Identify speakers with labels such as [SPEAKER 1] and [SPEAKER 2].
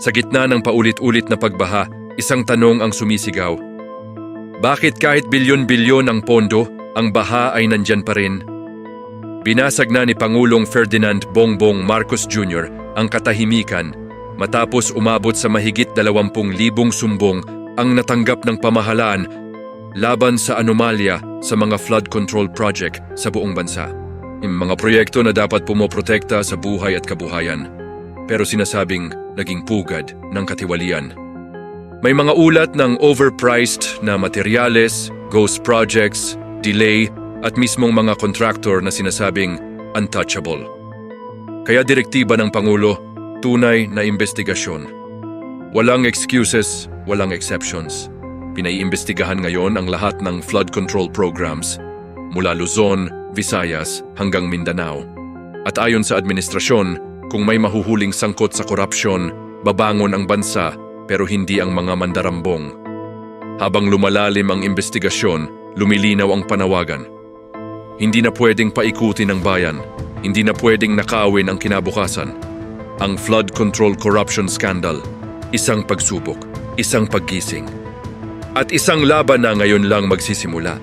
[SPEAKER 1] Sa gitna ng paulit-ulit na pagbaha, isang tanong ang sumisigaw. Bakit kahit bilyon-bilyon ang pondo, ang baha ay nandyan pa rin? Binasag na ni Pangulong Ferdinand Bongbong Marcos Jr. ang katahimikan matapos umabot sa mahigit 20,000 sumbong ang natanggap ng pamahalaan laban sa anomalya sa mga flood control project sa buong bansa. Yung mga proyekto na dapat pumoprotekta sa buhay at kabuhayan, pero sinasabing naging pugad ng katiwalian. May mga ulat ng overpriced na materyales, ghost projects, delay at mismong mga contractor na sinasabing untouchable. Kaya direktiba ng Pangulo, tunay na investigasyon. Walang excuses, walang exceptions. Pinaiimbestigahan ngayon ang lahat ng flood control programs mula Luzon, Visayas hanggang Mindanao. At ayon sa administrasyon, kung may mahuhuling sangkot sa korupsyon, babangon ang bansa pero hindi ang mga mandarambong. Habang lumalalim ang investigasyon, lumilinaw ang panawagan. Hindi na pwedeng paikutin ang bayan, hindi na pwedeng nakawin ang kinabukasan. Ang flood control corruption scandal, isang pagsubok, isang paggising. At isang laban na ngayon lang magsisimula.